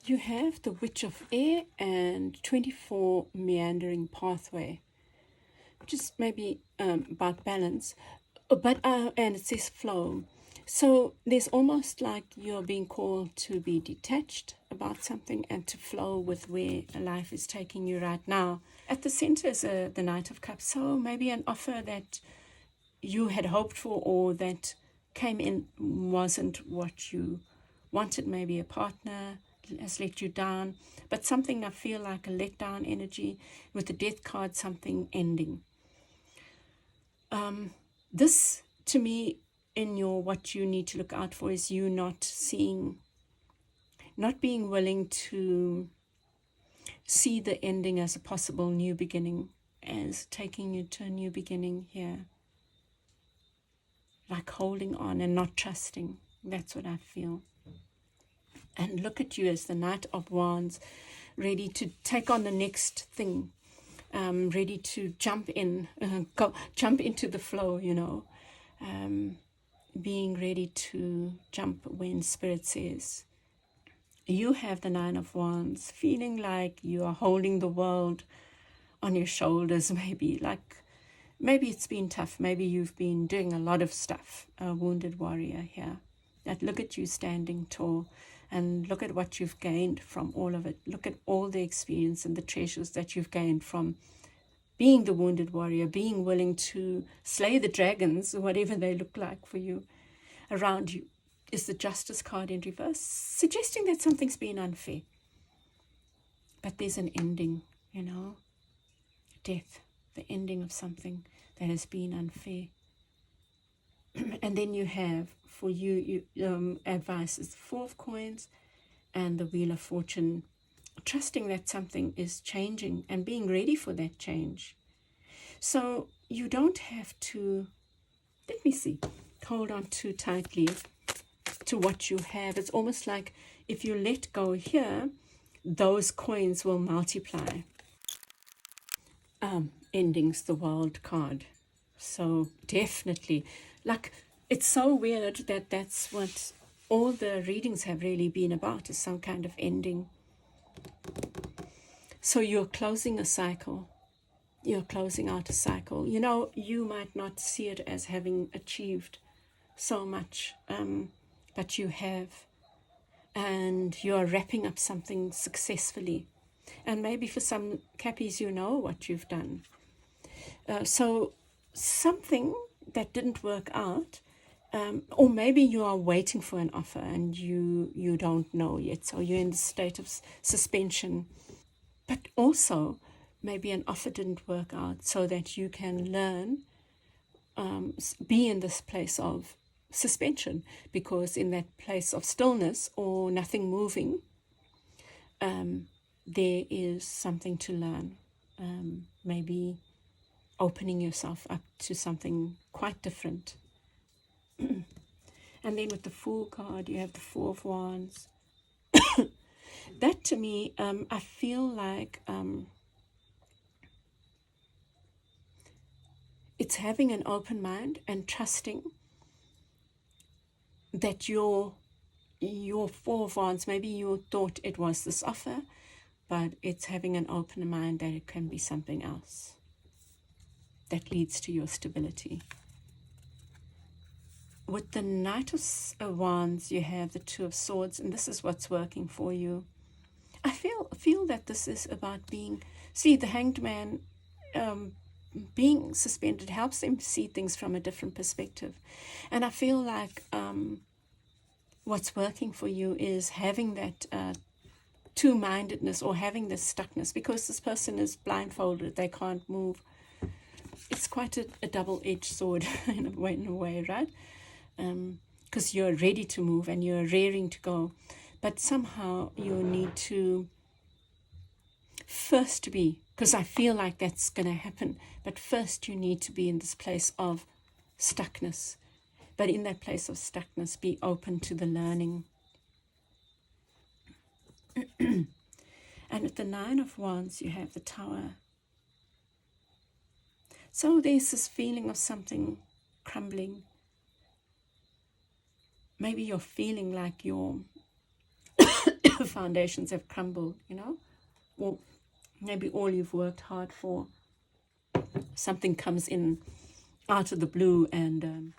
You have the Witch of Air and 24 meandering pathway, which is maybe about balance, and it says flow. So there's almost like you're being called to be detached about something and to flow with where life is taking you right now. At the center is the Knight of Cups, so maybe an offer that you had hoped for or that came in wasn't what you wanted. Maybe a partner has let you down, but something I feel like a letdown energy with the Death card, something ending. This to me in your what you need to look out for is you not being willing to see the ending as a possible new beginning, as taking you to a new beginning here, like holding on and not trusting. That's what I feel. And look at you as the Knight of Wands, ready to take on the next thing, ready to jump into the flow, being ready to jump when Spirit says. You have the Nine of Wands, feeling like you are holding the world on your shoulders, maybe it's been tough. Maybe you've been doing a lot of stuff, a wounded warrior here. That look at you standing tall and look at what you've gained from all of it. Look at all the experience and the treasures that you've gained from being the wounded warrior, being willing to slay the dragons, whatever they look like for you. Around you is the Justice card in reverse, suggesting that something's been unfair. But there's an ending, death, the ending of something that has been unfair. And then you have, for you advice is the Four of Coins and the Wheel of Fortune, trusting that something is changing and being ready for that change. So you don't have to, hold on too tightly to what you have. It's almost like if you let go here, those coins will multiply. Endings, the World card. So definitely, it's so weird that that's what all the readings have really been about, is some kind of ending. So you're closing a cycle. You're closing out a cycle. You might not see it as having achieved so much, but you have. And you're wrapping up something successfully. And maybe for some Cappies, what you've done. So something that didn't work out, or maybe you are waiting for an offer and you don't know yet, so you're in the state of suspension. But also maybe an offer didn't work out so that you can learn, be in this place of suspension, because in that place of stillness or nothing moving, there is something to learn. Maybe opening yourself up to something quite different. And then with the Fool card, you have the Four of Wands. That to me, I feel like it's having an open mind and trusting that your Four of Wands, maybe you thought it was this offer, but it's having an open mind that it can be something else that leads to your stability. With the Knight of Wands, you have the Two of Swords, and this is what's working for you. I feel that this is about the Hanged Man, being suspended helps them see things from a different perspective. And I feel like what's working for you is having that two-mindedness, or having this stuckness, because this person is blindfolded, they can't move. It's quite a double-edged sword in a way, right? Because you're ready to move and you're raring to go, but somehow you need to first be, because I feel like that's going to happen, but first you need to be in this place of stuckness. But in that place of stuckness, be open to the learning. And at the Nine of Wands, you have the Tower. So there's this feeling of something crumbling. Maybe you're feeling like your foundations have crumbled, you know, or maybe all you've worked hard for, something comes in out of the blue and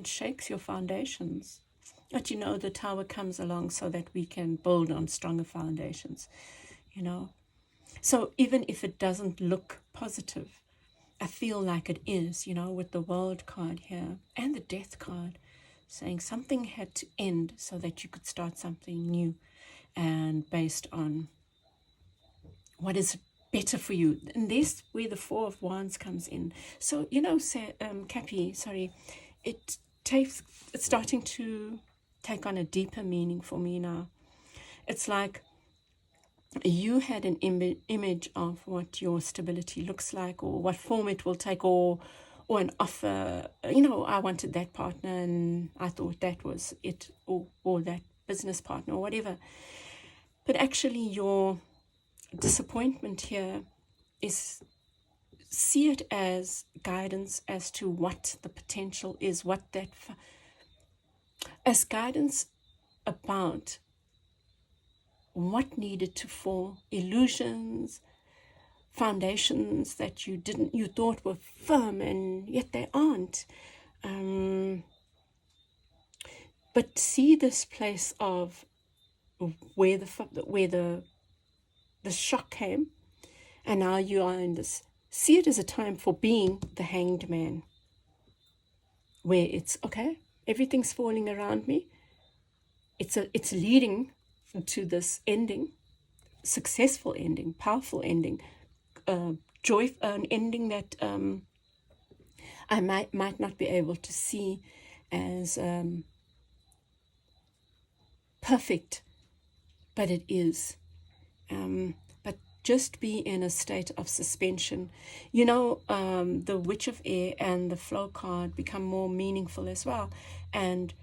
shakes your foundations. But you know, the tower comes along so that we can build on stronger foundations, you know. So even if it doesn't look positive, I feel like it is, you know, with the World card here and the Death card, saying something had to end so that you could start something new, and based on what is better for you. And this where the Four of Wands comes in. So, you know, Cappy, sorry, it's starting to take on a deeper meaning for me now. It's like you had an image of what your stability looks like, or what form it will take, or an offer. You know, I wanted that partner and I thought that was it, or that business partner or whatever. But actually your disappointment here is, see it as guidance as to what the potential is, what that, as guidance about what needed to fall, illusions, foundations that you thought were firm and yet they aren't. But see this place of where the shock came, and now you are in this. See it as a time for being the Hanged Man, where it's okay, everything's falling around me. It's leading to this ending, successful ending, powerful ending, an ending that I might not be able to see as perfect, but it is. But just be in a state of suspension. You know, the Witch of Air and the Flow card become more meaningful as well, and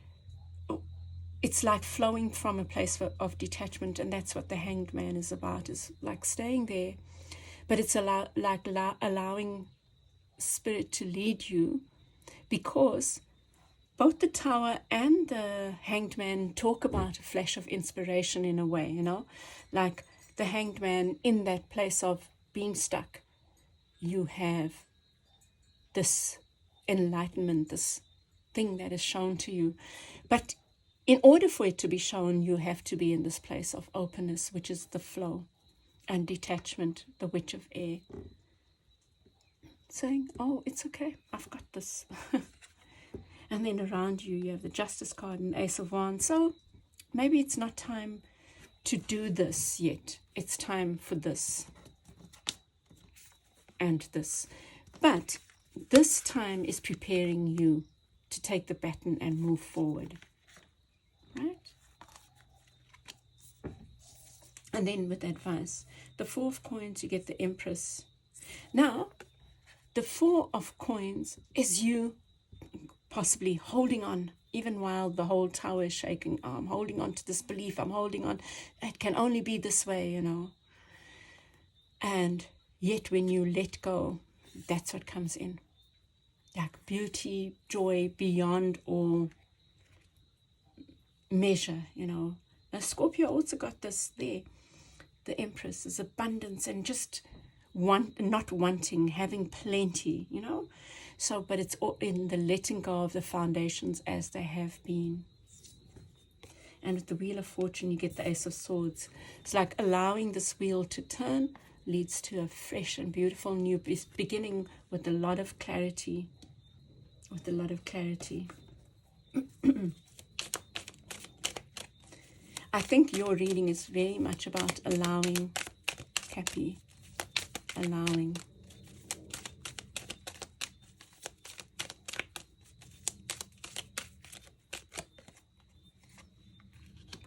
it's like flowing from a place of detachment, and that's what the Hanged Man is about, is like staying there. But it's allowing Spirit to lead you, because both the Tower and the Hanged Man talk about a flash of inspiration in a way, you know, like the Hanged Man in that place of being stuck. You have this enlightenment, this thing that is shown to you. But in order for it to be shown, you have to be in this place of openness, which is the flow, and detachment, the Witch of Air. Saying, oh, it's okay, I've got this. And then around you, you have the Justice card and Ace of Wands. So maybe it's not time to do this yet. It's time for this and this. But this time is preparing you to take the baton and move forward. Right? And then with advice, the Four of Coins, you get the Empress. Now, the Four of Coins is you possibly holding on, even while the whole tower is shaking. I'm holding on to this belief. I'm holding on. It can only be this way, you know. And yet when you let go, that's what comes in. Like beauty, joy beyond all measure, you know. Now Scorpio also got this there. The Empress is abundance and just not wanting, having plenty, you know. So, but it's all in the letting go of the foundations as they have been. And with the Wheel of Fortune, you get the Ace of Swords. It's like allowing this wheel to turn leads to a fresh and beautiful new beginning with a lot of clarity. With a lot of clarity. I think your reading is very much about allowing, Cappy, allowing.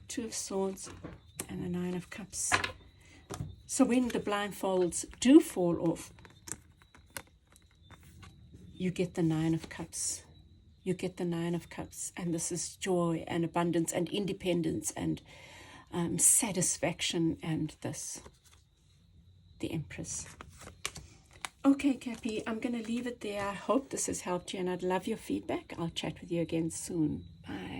Two of Swords and the Nine of Cups. So when the blindfolds do fall off, you get the Nine of Cups. You get the Nine of Cups, and this is joy and abundance and independence and satisfaction, and this, the Empress. Okay, Cappy, I'm going to leave it there. I hope this has helped you, and I'd love your feedback. I'll chat with you again soon. Bye.